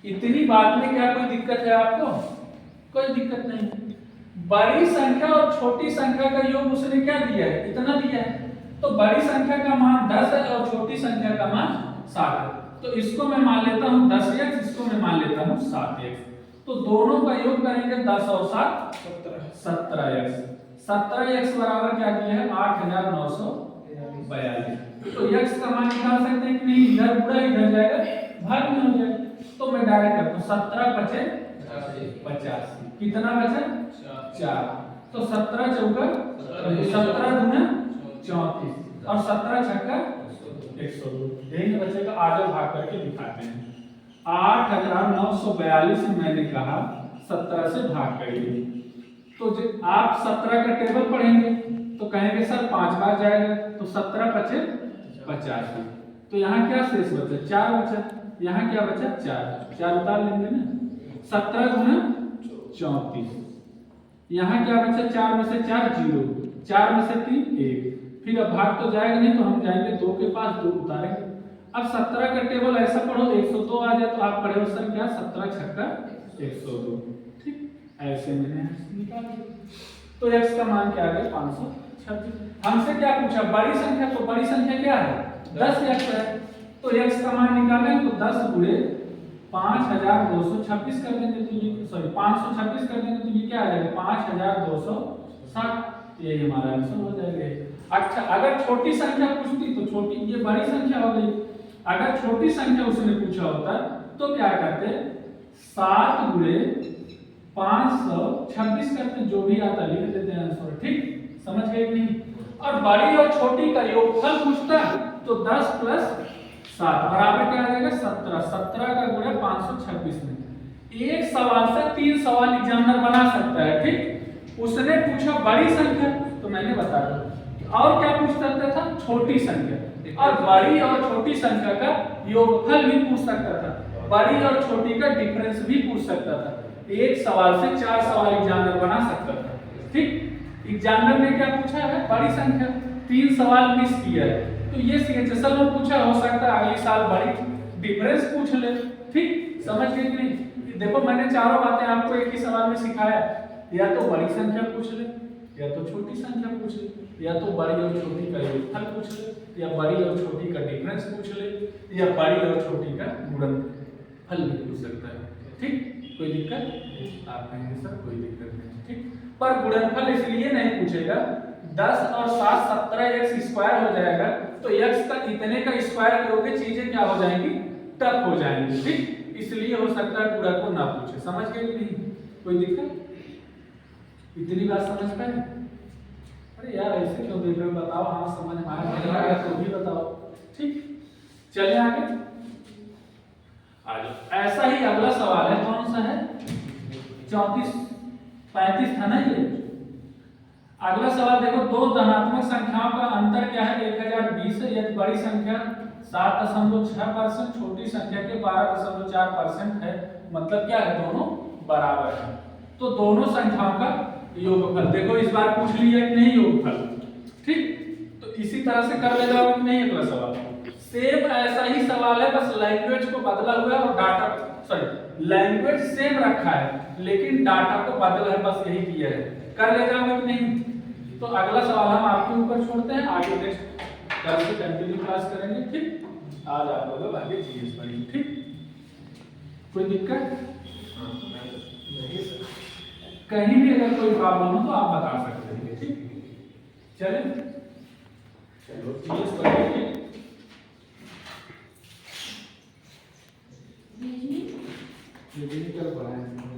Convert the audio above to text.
इतनी बात में क्या कोई दिक्कत है आपको? कोई दिक्कत नहीं। बड़ी संख्या और छोटी संख्या का योग उसने क्या दिया है? इतना दिया है। तो बड़ी संख्या का मान 10 है और छोटी संख्या का मान 7 है। तो इसको मैं मान लेता हूं 10x, इसको मैं मान लेता हूं 7x। तो दोनों का योग करेंगे 10 और 7 17x। 17x बराबर क्या दिया है? 8942। तो x का मान निकाल सकते हैं कि नहीं? इधर पूरा इधर जाएगा, भाग में हो जाएगा। तो मैं डायरेक्ट करता हूं 17 बचे 85। कितना बचा? 4। तो 17 चौका 17 दूना 34 और 17 छक्का 102। यही बचेगा। आगे भाग करके दिखाते हैं। 8942 मैंने कहा 17 से भाग करिए। तो जब आप 17 का टेबल पढ़ेंगे तो कहेंगे सर 5 बार जाएगा, तो 17 बचे 85। तो यहाँ क्या शेष बचा? 4 बचा। यहाँ क्या बचा? 4 उतार लेंगे ना। 17 गुना 34। यहाँ क्या बचा? 4 में से 4 0, 4 में से 3 1। फिर अब भाग तो जाएगा नहीं, तो हम जाएंगे 2 के पास, 2 उतारेंगे। अब 17 का टेबल ऐसा पढ़ो 102 आ जाए, तो आप पढ़े हो सर क्या? 17 छक्का 102। ठीक, ऐसे मैंने निकाल दिया। तो x का मान क्या आ गया? 526। हमसे क्या पूछा? बड़ी संख्या। तो बड़ी संख्या क्या है? 10x है। तो x का मान निकालें तो 10 गुणे 5226 कर देंगे, तो ये सॉरी 526 कर देंगे, तो ये क्या आ जाएगा? 5260। ये हमारा आंसर हो जाएगा। अच्छा, अगर छोटी संख्या पूछती तो छोटी, ये बड़ी संख्या हो गई। अगर छोटी संख्या उसने पूछा होता तो क्या करते? 7 गुणे 526 करते, जो भी आता लिख देते हैं आंसर। ठीक, समझ गए कि नहीं? और बड़ी और छोटी का योगफल पूछता तो 10 प्लस 7 बराबर क्या आ जाएगा? 17। 17 का गुणा 526 में। एक सवाल से 3 सवाल एग्जामिनर बना सकता है। ठीक, उसने पूछा बड़ी संख्या तो मैंने बता दिया, और क्या पूछ सकता था? छोटी संख्या। और बड़ी और छोटी संख्या का योगफल भी पूछ सकता था, बड़ी और छोटी का डिफरेंस भी पूछ सकता था। एक सवाल से 4 सवाल एग्जामिनर बना सकता था। ठीक, एग्जामिनर ने क्या पूछा है? बड़ी संख्या। 3 सवाल मिस किया है, तो ये सीएचएसएल में पूछा, हो सकता है अगले साल बड़ी डिफरेंस पूछ ले। ठीक, समझ गए कि नहीं? देखो मैंने चारों बातें आपको एक ही सवाल में सिखाया। या तो बड़ी संख्या पूछ ले, या तो छोटी संख्या पूछ ले, या तो बड़ी और छोटी का योगफल पूछ ले, या बड़ी और छोटी का डिफरेंस पूछ ले, या बड़ी और छोटी का गुणनफल भी पूछ सकता है। ठीक, कोई दिक्कत? आप कहेंगे सर कोई दिक्कत नहीं। ठीक, पर गुणनफल इसलिए नहीं पूछेगा, 10 और 7 17x स्क्वायर हो जाएगा, तो x का इतने का स्क्वायर करोगे चीजें क्या हो जाएंगी? टफ हो जाएंगी। ठीक, इसलिए हो सकता है गुणा को ना पूछे। समझ गए कि नहीं? कोई दिक्कत? इतनी बात समझ पाए? अरे यार ऐसे क्यों देख रहे हो? बताओ। हाँ समझ में आया तो भी बताओ। ठीक, चलिए आगे आ जाओ। ऐसा ही अगला सवाल है, कौन सा है? 34 35 था ना ये। अगला सवाल देखो, दो धनात्मक संख्याओं का अंतर क्या है? 1020 है। यदि बड़ी संख्या 7.6%, छोटी संख्या के 12.4% है, मतलब क्या है? दोनों बराबर है। तो दोनों संख्याओं का योगफल देखो, इस बार पूछ लिया कि नहीं योगफल। ठीक, तो इसी तरह से कर लेगा कि नहीं अगला सवाल। सेम ऐसा ही सवाल है, बस लैंग्वेज को बदला हुआ है और डाटा सॉरी लैंग्वेज सेम रखा है लेकिन डाटा को बदला है, बस यही किया है। कर लेगा कि नहीं? तो अगला सवाल हम आपके ऊपर छोड़ते हैं, आगे नेक्स्ट कल से कंटिन्यू क्लास करेंगे। ठीक, आज आप लोग आगे जीएस पढ़ेंगे। ठीक, कोई दिक्कत? कहीं भी अगर कोई प्रॉब्लम हो तो आप बता सकते हैं। ठीक, चले चलो जीएस पढ़ेंगे। ये भी कल पढ़ाएंगे।